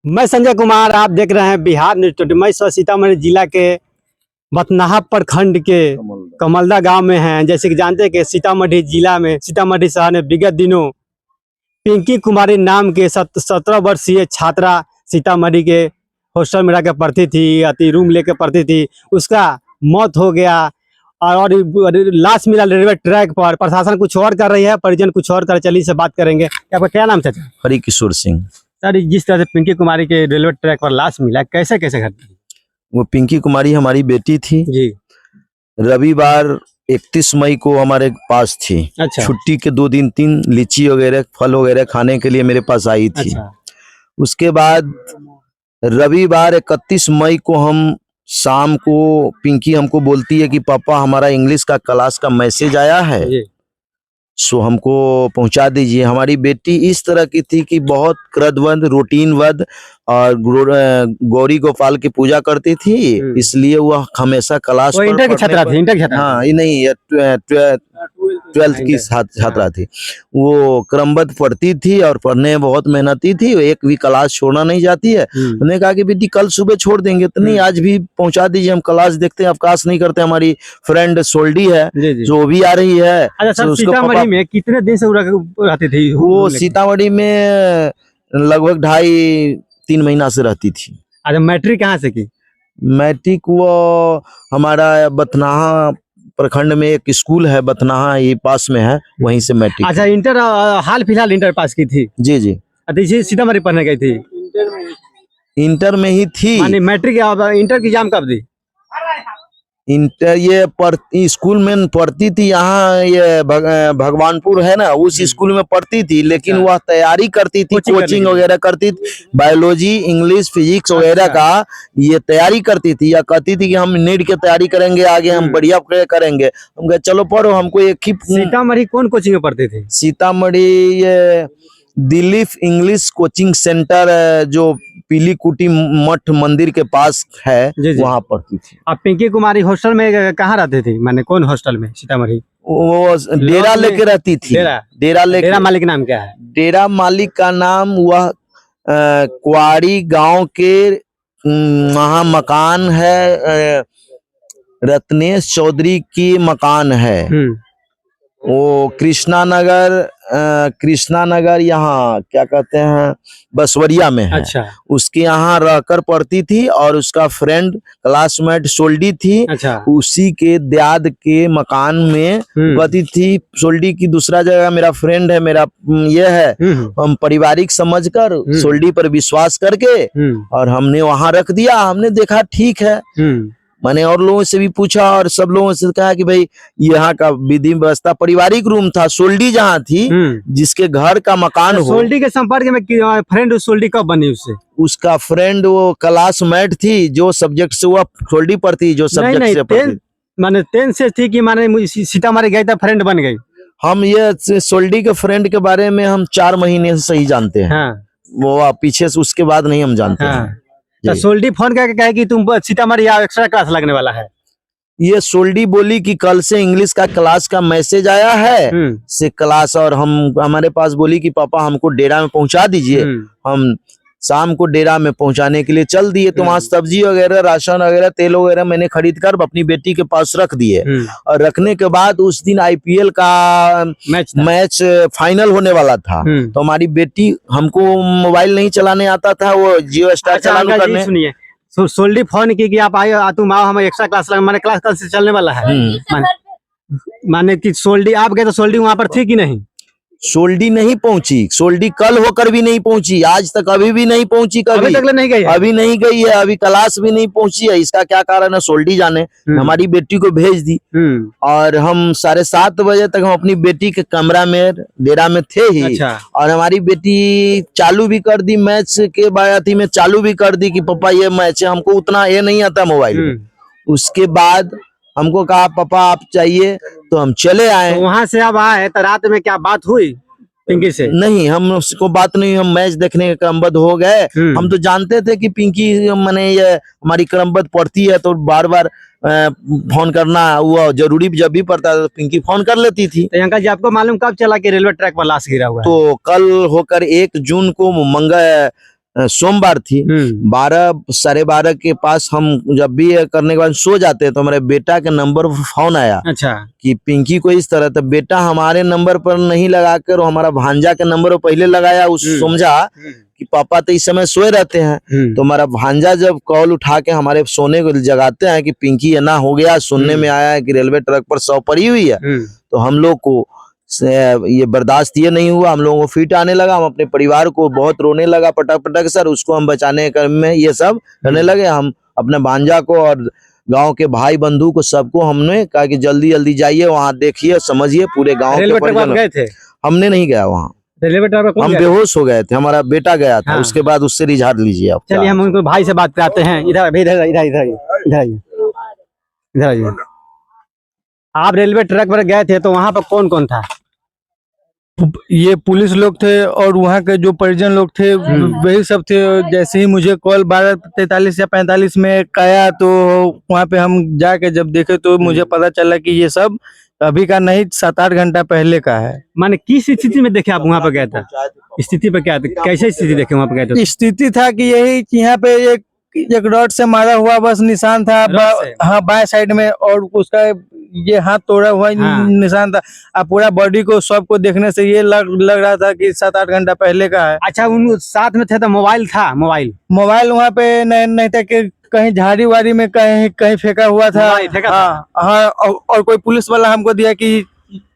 मैं संजय कुमार, आप देख रहे हैं बिहार न्यूज 20। मैं सीतामढ़ी जिला के बथनाहा प्रखंड के कमलदा गांव में हैं। जैसे कि जानते हैं कि सीतामढ़ी जिला में, सीतामढ़ी शहर में विगत दिनों पिंकी कुमारी नाम के 17 वर्षीय छात्रा सीतामढ़ी के हॉस्टल में रहकर पढ़ती थी, अति रूम लेकर पढ़ती थी। उसका मौत हो गया और लाश मिला रेलवे ट्रैक पर। प्रशासन कुछ और कर रही है, परिजन कुछ और कर। चलिए से बात करेंगे। आपका क्या नाम चाचा? हरि किशोर सिंह। सर, जिस तरह से पिंकी कुमारी के रेलवे ट्रैक पर लाश मिला, कैसे कैसे घटना? वो पिंकी कुमारी हमारी बेटी थी जी। रविवार 31 मई को हमारे पास थी। अच्छा। छुट्टी के 2 दिन 3 लीची वगैरह फल वगैरह खाने के लिए मेरे पास आई थी। अच्छा। उसके बाद रविवार 31 मई को हम शाम को पिंकी हमको बोलती है कि पापा हमारा इंग्लिश का क्लास का मैसेज आया है, सो हमको पहुंचा दीजिए। हमारी बेटी इस तरह की थी कि बहुत कृतवंत, रूटीनबद्ध और गौरी गोपाल की पूजा करती थी, इसलिए वह हमेशा क्लास वो इंटर की छात्रा थी। इंटर की छात्रा? हाँ, ये नहीं, 12th की छात्रा थी। वो क्रमबद्ध पढ़ती थी और पढ़ने में बहुत मेहनती थी। एक भी क्लास छोड़ना नहीं जाती है। उन्होंने कहा कि बेटी कल सुबह छोड़ देंगे, तो नहीं, आज भी पहुंचा दीजिए, हम क्लास देखते हैं, अवकाश नहीं करते। हमारी फ्रेंड सोल्डी है जो भी आ रही है। अच्छा सर, सीतामढ़ी में कितने दिन से रहती थी? वो सीतामढ़ी में लगभग 2.5-3 महीना से रहती थी। अच्छा, मैट्रिक कहाँ से की? मैट्रिक वो हमारा बथनाहा प्रखंड में एक स्कूल है, बथनाहा ये पास में है, वहीं से मैट्रिक। अच्छा, इंटर हाल फिलहाल इंटर पास की थी? जी जी। अच्छा, सीतामढ़ी पढ़ने गई थी? इंटर में ही थी। माने मैट्रिक इंटर की एग्जाम कब दी? इंटर ये स्कूल में पढ़ती थी। यहाँ ये भगवानपुर है ना, उस स्कूल में पढ़ती थी, लेकिन वह तैयारी करती थी, कोचिंग वगैरह करती थी, बायोलॉजी, इंग्लिश, फिजिक्स वगैरह का ये तैयारी करती थी। या कहती थी कि हम नीट की तैयारी करेंगे, आगे हम बढ़िया करेंगे। हम कहे चलो पढ़ो, हमको एक ही। सीतामढ़ी कौन कोचिंग में पढ़ते थे? सीतामढ़ी ये दिलीप इंग्लिश कोचिंग सेंटर जो पीलीकुटी मठ मंदिर के पास है, वहाँ पढ़ती थी। आप पिंकी कुमारी हॉस्टल में कहाँ रहते थे? माने कौन हॉस्टल में सीतामढ़ी? वो डेरा लेके रहती थी। डेरा लेके। डेरा मालिक नाम क्या है? डेरा मालिक का नाम वह क्वारी गांव के वहाँ मकान है, रत्नेश चौधरी की मकान है। वो कृष्णा नगर यहाँ क्या कहते हैं, बसवरिया में है। अच्छा। उसके यहाँ रहकर पढ़ती थी और उसका फ्रेंड क्लासमेट सोल्डी थी। अच्छा। उसी के दाद के मकान में पढ़ती थी। सोल्डी की दूसरा जगह मेरा फ्रेंड है, मेरा ये है। हम पारिवारिक समझकर सोल्डी पर विश्वास करके और हमने वहां रख दिया। हमने देखा ठीक है, मैंने और लोगों से भी पूछा और सब लोगों से कहा कि भाई यहाँ का विधि व्यवस्था, पारिवारिक रूम था। सोल्डी जहाँ थी, जिसके घर का मकान हो। सोल्डी के संपर्क में फ्रेंड सोल्डी कब बनी उससे? उसका फ्रेंड वो क्लासमेट थी, जो सब्जेक्ट से वो सोल्डी पढ़ती, जो सब्जेक्ट से पढ़ती। माने 10 से थी कि माने सीतामढ़ी गई था, फ्रेंड बन गई? हम ये सोल्डी के फ्रेंड के बारे में हम 4 महीने से सही जानते हैं। हाँ। वो पीछे से उसके बाद नहीं हम जानते हैं। तो सोल्डी फोन करके कहे कि तुम सीतामढ़ी एक्स्ट्रा क्लास लगने वाला है। ये सोल्डी बोली कि कल से इंग्लिश का क्लास का मैसेज आया है से क्लास, और हमारे पास बोली कि पापा हमको डेरा में पहुंचा दीजिए। हम शाम को डेरा में पहुंचाने के लिए चल दिए। तो वहाँ सब्जी वगैरह, राशन वगैरह, तेल वगैरह मैंने खरीद कर अपनी बेटी के पास रख दिए। और रखने के बाद उस दिन IPL का मैच फाइनल होने वाला था। तो हमारी बेटी, हमको मोबाइल नहीं चलाने आता था, वो जियो स्टार चालू करने। सुनिए, सोल्डी फोन की कि आप आए, तुम आओ, हम एक्स्ट्रा क्लास लगा, माने क्लास कल से चलने वाला है। माने कि सोल्डी आप गए तो सोल्डी वहां पर थी कि नहीं? सोल्डी नहीं पहुंची। सोल्डी कल होकर भी नहीं पहुंची, आज तक अभी भी नहीं पहुंची। कभी अभी तक नहीं गई है? अभी नहीं गई है, अभी क्लास भी नहीं पहुंची है। इसका क्या कारण है सोल्डी जाने। हमारी बेटी को भेज दी और हम 7:30 बजे तक हम अपनी बेटी के कमरा में, डेरा में थे ही। अच्छा। और हमारी बेटी चालू भी कर दी, मैच के बाद में चालू भी कर दी कि पापा ये मैच है। हमको उतना ये नहीं आता मोबाइल। उसके बाद हमको कहा पापा आप चाहिए, तो हम चले आए। तो वहां से अब आए तो रात में क्या बात हुई पिंकी से? नहीं, हम उसको बात नहीं, हम मैच देखने के क्रमबद्ध हो गए। हम तो जानते थे कि पिंकी मैंने ये हमारी क्रमबद्ध पढ़ती है, तो बार बार फोन करना वो जरूरी जब भी पड़ता है तो पिंकी फोन कर लेती थी। तो अंकल जी, आपको मालूम कब चला कि रेलवे ट्रैक पर लाश गिरा हुआ है? तो कल होकर 1 जून को सोमवार थी। 12 साढ़े 12 के पास हम जब भी ये करने के बाद सो जाते हैं तो हमारे बेटा के नंबर पर फोन आया अच्छा। कि पिंकी को इस तरह, तो बेटा हमारे नंबर पर नहीं लगाकर हमारा भांजा के नंबर पर पहले लगाया। उस समझा कि पापा तो इस समय सोए रहते हैं। तो हमारा भांजा जब कॉल उठा के हमारे सोने को जगाते हैं कि पिंकी ये ना हो गया, सुनने में आया है कि रेलवे ट्रैक पर शव पड़ी हुई है, तो हम लोग को ये बर्दाश्त ये नहीं हुआ। हम लोगों को फिट आने लगा, हम अपने परिवार को बहुत रोने लगा, पटक पटक सर उसको हम बचाने के क्रम में ये सब करने लगे। हम अपने भांजा को और गांव के भाई बंधु को सबको हमने कहा कि जल्दी जल्दी जाइए, वहाँ देखिए समझिए पूरे गांव के परिजन। गए थे? हमने नहीं गया वहाँ, रेलवे ट्रैक पर हम बेहोश हो गए थे, हमारा बेटा गया था। उसके बाद उससे रिझाड़ लीजिए आप। चलिए हम उनको भाई से बात कराते हैं। इधर इधर इधर इधर इधर आइए, इधर आइए। आप रेलवे ट्रैक पर गए थे तो वहाँ पर कौन कौन था? ये पुलिस लोग थे और वहाँ के जो परिजन लोग थे वही सब थे। जैसे ही मुझे कॉल 12:43 या 45 में आया तो वहाँ पे हम जाके जब देखे तो मुझे पता चला कि ये सब अभी का नहीं 7-8 घंटा पहले का है। माने किस स्थिति में देखे आप वहाँ पर गए थे? स्थिति पे क्या, कैसे स्थिति देखे वहाँ पे गए थे? स्थिति था कि यही कि यहाँ पे एक रॉड से मारा हुआ बस निशान था, हाँ बाएं साइड में, और उसका ये हाथ तोड़ा हुआ निशान था। अब पूरा बॉडी को सबको देखने से ये लग रहा था कि 7-8 घंटा पहले का है। अच्छा, उन साथ में थे तो मोबाइल था? मोबाइल वहाँ पे नहीं था कि कहीं झाड़ी वाड़ी में कहीं फेंका हुआ था। हाँ, और कोई पुलिस वाला हमको दिया कि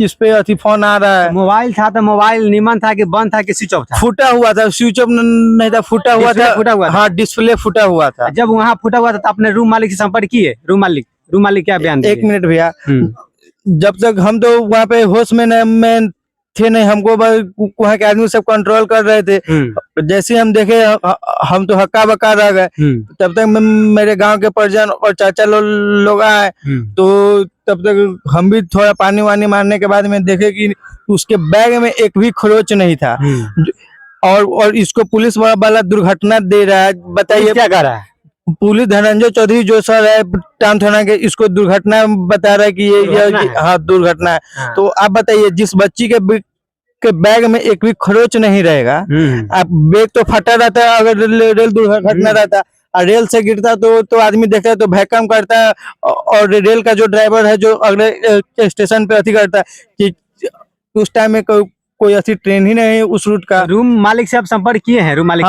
इस पे अथी फोन आ रहा है। मोबाइल था तो मोबाइल निमन था कि बंद था कि स्विच ऑफ था? फूटा हुआ था, स्विच ऑफ नहीं था, फूटा हुआ था। हाँ, डिस्प्ले फूटा हुआ था। जब वहाँ फूटा हुआ था तो आपने रूम मालिक से संपर्क किए? रूम मालिक क्या बयान दिए? 1 मिनट भैया, जब तक हम तो वहाँ पे होश में थे नहीं, हमको वहाँ के आदमी सब कंट्रोल कर रहे थे। जैसे हम देखे हम तो हक्का बक्का रह गए। तब तक मेरे गांव के परिजन और चाचा लोग आए, तो तब तक हम भी थोड़ा पानी वानी मारने के बाद में देखे कि उसके बैग में एक भी खरोच नहीं था। और इसको पुलिस वाला दुर्घटना दे रहा है। बताइए क्या कर रहा है? पुलिस धनंजय चौधरी जो सर है टाउन थाना के, इसको दुर्घटना बता रहा है कि ये हाँ दुर्घटना है। तो आप बताइए, जिस बच्ची के बैग में एक भी खरोच नहीं रहेगा, आप बैग तो फटा रहता है अगर रेल दुर्घटना रहता, और रेल से गिरता तो आदमी देखता है तो भैकम करता है, और रेल का जो ड्राइवर है जो अगले स्टेशन पे अथी करता है कि उस टाइम में कोई ऐसी ट्रेन ही नहीं उस रूट का। रूम मालिक से आप संपर्क किए हैं? रूम मालिक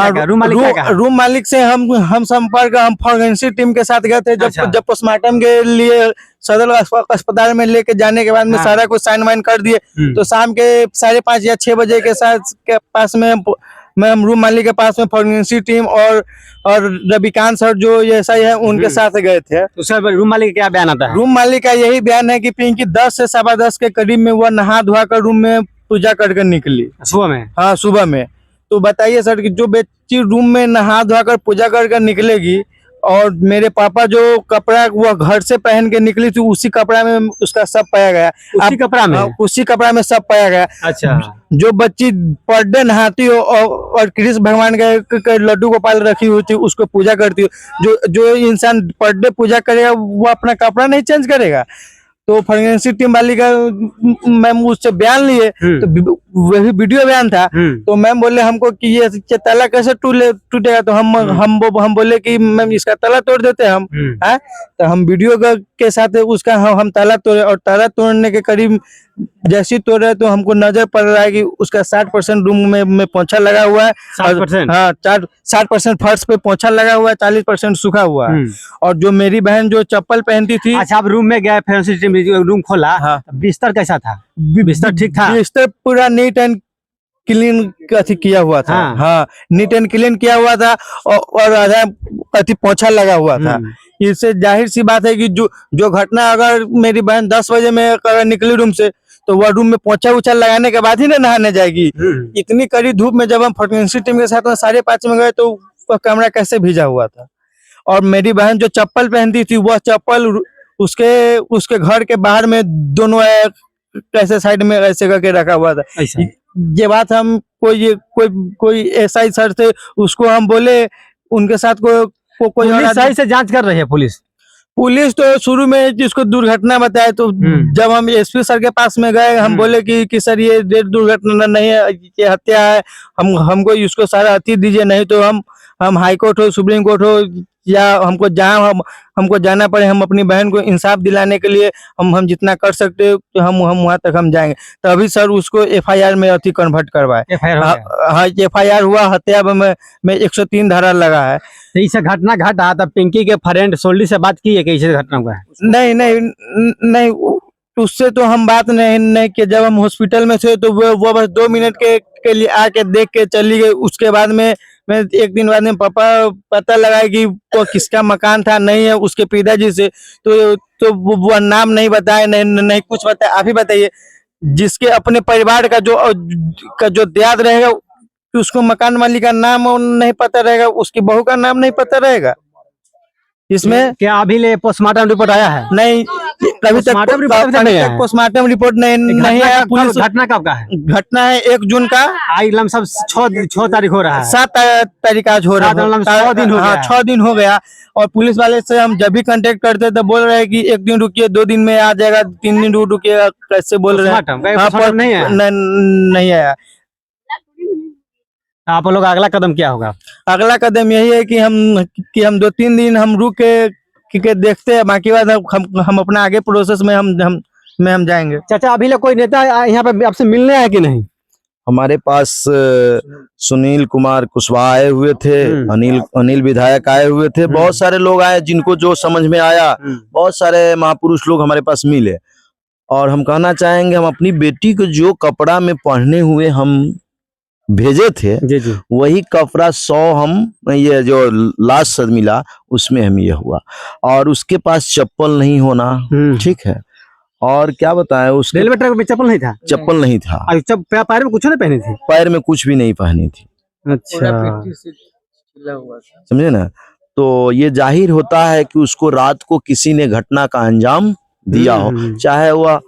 रूम मालिक से हम संपर्क हम फॉरेंसिक टीम के साथ गए थे। जब पोस्टमार्टम के लिए सदर अस्पताल में लेके जाने के बाद में सारा कुछ साइन वाइन कर दिए, तो शाम के 5:30 या 6 बजे के पास में हम रूम मालिक के पास में फॉरेंसिक टीम और रविकांत सर जो ऐसा ही है उनके साथ गए थे। तो सर रूम मालिक का क्या बयान आता है? रूम मालिक का यही बयान है कि पिंकी 10 से 10:15 के करीब में वह नहा धोआ कर रूम में पूजा करके निकली सुबह में। हाँ, सुबह में। तो बताइए सर कि जो बच्ची रूम में नहा धोआ कर पूजा करके निकलेगी, और मेरे पापा जो कपड़ा वह घर से पहन के निकली थी उसी कपड़ा में उसका सब पाया गया। उसी कपड़ा में सब पाया गया। अच्छा, जो बच्ची पर डे नहाती हो और कृष्ण भगवान के लड्डू गोपाल रखी हुई थी उसको पूजा करती हो, जो इंसान पर डे पूजा करेगा वो अपना कपड़ा नहीं चेंज करेगा। तो फॉरेंसिक टीम वाली का मैम उससे बयान लिए, तो वही वीडियो बयान था। तो मैम बोले हमको कि ये ताला कैसे टूटेगा, तो हम बोले कि मैम इसका ताला तोड़ देते हैं हम। तो हम वीडियो के साथ उसका हम ताला तोड़े, और ताला तोड़ने के करीब जैसे तोड़े तो हमको नजर पड़ रहा है कि उसका 60% रूम में पोंछा लगा हुआ है। 60%? हाँ, 60% फर्श पे पोंछा लगा हुआ है, 40% सूखा हुआ है। और जो मेरी बहन जो चप्पल पहनती थी। अच्छा, आप रूम में गए, फॉरेंसिक टीम रूम खोला। हाँ। बिस्तर कैसा था? बिस्तर ठीक था? बिस्तर पूरा नीट एंड क्लीन अथी किया हुआ था। हाँ, नीट एंड क्लीन किया हुआ था, और आधा अथी पोंछा लगा हुआ था। इससे जाहिर सी बात है कि जो घटना अगर मेरी बहन 10 बजे में अगर निकली रूम से, तो वह रूम में पोंछा उछा लगाने के बाद ही ना नहाने जाएगी। इतनी कड़ी धूप में जब हम फॉरेंसिक टीम के साथ में 5:30 में गए तो वह कमरा कैसे भीजा हुआ था। और मेरी बहन जो चप्पल पहनती थी वह चप्पल उसके घर के बाहर में दोनों ऐसे साइड में ऐसे करके रखा हुआ था। ये बात हम कोई एसआई सर थे उसको हम बोले, उनके साथ कोई सही से जांच कर रही है पुलिस तो शुरू में जिसको दुर्घटना बताए तो जब हम एसपी सर के पास में गए हम बोले कि सर ये दुर्घटना नहीं है, ये हत्या है, हमको इसको सारा अति दीजिए, नहीं तो हम हाई कोर्ट हो, सुप्रीम कोर्ट हो, या हमको जहाँ हमको जाना पड़े, हम अपनी बहन को इंसाफ दिलाने के लिए हम जितना कर सकते हो तो हम वहाँ तक हम जाएंगे। तभी सर उसको एफआईआर में अति कन्वर्ट करवाए। हाँ, एफआईआर हुआ, हत्या में 103 धारा लगा है। तो इसे घटना घटा तब पिंकी के फ्रेंड सोल्डी से बात की है कि इसे घटना हुआ है? नहीं, उससे तो हम बात नहीं कि जब हम हॉस्पिटल में थे तो वो बस 2 मिनट के लिए आके देख के चली गई। उसके बाद में मैं एक दिन बाद में पापा पता लगाया कि वो किसका मकान था, नहीं है उसके पिताजी से, तो वो नाम नहीं बताया, नहीं कुछ बताया। आप ही बताइए, जिसके अपने परिवार का जो याद रहेगा उसको मकान मालिक का नाम नहीं पता रहेगा, उसकी बहू का नाम नहीं पता रहेगा। इसमें क्या अभी ले पोस्टमार्टम रिपोर्ट आया है? नहीं, अभी तक पोस्टमार्टम रिपोर्ट नहीं आया। पुलिस घटना कब का है? घटना है 1 जून का। आई लमसम 6 तारीख हो रहा है, 7 तारीख आज हो रहा है, 6 दिन हो गया। 6 दिन हो गया। और पुलिस वाले से हम जब भी कांटेक्ट करते तो बोल रहे हैं कि 1 दिन रुकिए, 2 दिन में आ जाएगा, 3 दिन रुकिए, कैसे बोल रहे हैं। नहीं आया। आप लोग अगला कदम क्या होगा? अगला कदम यही है कि हम 2-3 दिन हम रुक के देखते हैं, बाकी बात हम अपना आगे प्रोसेस में हम जाएंगे। चाचा, अभी लोग कोई नेता यहाँ पे आपसे मिलने आए कि नहीं? हमारे पास सुनील कुमार कुशवाहा आए हुए थे, अनिल विधायक आए हुए थे, बहुत सारे लोग आए जिनको जो समझ में आया। बहुत सारे महापुरुष लोग हमारे पास मिले। और हम कहना चाहेंगे, हम अपनी बेटी को जो कपड़ा में पहने हुए हम भेजे थे, जी। वही कपड़ा 100 हम ये जो लाश मिला उसमें हम ये हुआ। और उसके पास चप्पल नहीं होना, ठीक है। और क्या बताएं, उसके रेलवे ट्रैक में चप्पल नहीं था? चप्पल नहीं था। पैर में कुछ नहीं पहनी थी? पैर में कुछ भी नहीं पहनी थी। अच्छा, समझे ना। तो ये जाहिर होता है कि उसको रात को किसी ने घटना का अंजाम दिया हो, चाहे वह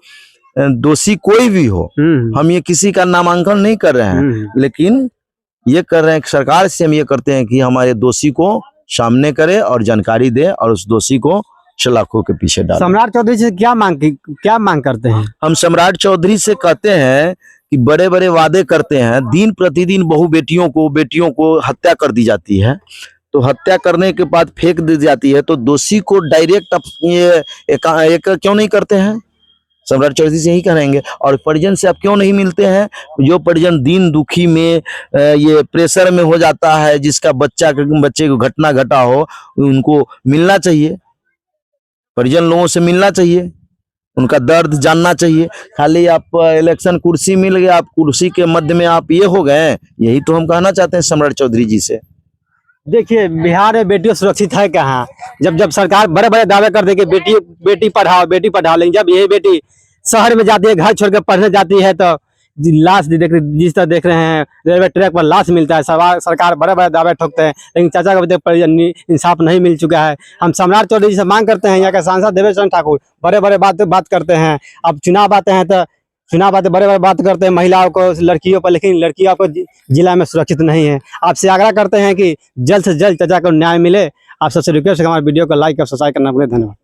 दोषी कोई भी हो। हम ये किसी का नामांकन नहीं कर रहे हैं, लेकिन ये कर रहे हैं, सरकार से हम ये करते हैं कि हमारे दोषी को सामने करे और जानकारी दे और उस दोषी को सलाखों के पीछे डाले। सम्राट चौधरी से क्या मांग करते हैं? हम सम्राट चौधरी से कहते हैं कि बड़े बड़े वादे करते हैं, दिन प्रतिदिन बहु बेटियों को हत्या कर दी जाती है। तो हत्या करने के बाद फेंक दी जाती है, तो दोषी को डायरेक्ट ये एक क्यों नहीं करते हैं? सम्राट चौधरी से यही करेंगे। और परिजन से आप क्यों नहीं मिलते हैं? जो परिजन दिन दुखी में ये प्रेशर में हो जाता है, जिसका बच्चे को घटना घटा हो, उनको मिलना चाहिए, परिजन लोगों से मिलना चाहिए, उनका दर्द जानना चाहिए। खाली आप इलेक्शन कुर्सी मिल गया, आप कुर्सी के मध्य में आप ये हो गए, यही तो हम कहना चाहते हैं सम्राट चौधरी जी से। देखिए, बिहार में बेटियों सुरक्षित है कहाँ? जब सरकार बड़े बड़े दावे कर दे कि बेटी पढ़ाओ, लेकिन जब यही बेटी शहर में जाती है, घर छोड़ कर पढ़ने जाती है, तो लाश जिस तरह देख रहे हैं, रेलवे ट्रैक पर लाश मिलता है। सरकार बड़े बड़े दावे ठोकते हैं, लेकिन चाचा को अभी तक इंसाफ नहीं मिल चुका है। हम सम्राट चौधरी जी से मांग करते हैं, यहाँ के सांसद देवेश चंद्र ठाकुर बड़े बड़े बात करते हैं। अब चुनाव आते हैं तो बड़े बड़े बात करते हैं महिलाओं को, लड़कियों पर, लेकिन लड़कियों को जिला में सुरक्षित नहीं है। आपसे आग्रह करते हैं कि जल्द से जल्द चाचा को न्याय मिले। आप सबसे रिक्वेस्ट है हमारे वीडियो को लाइक और सब्सक्राइब करना भूलें। धन्यवाद।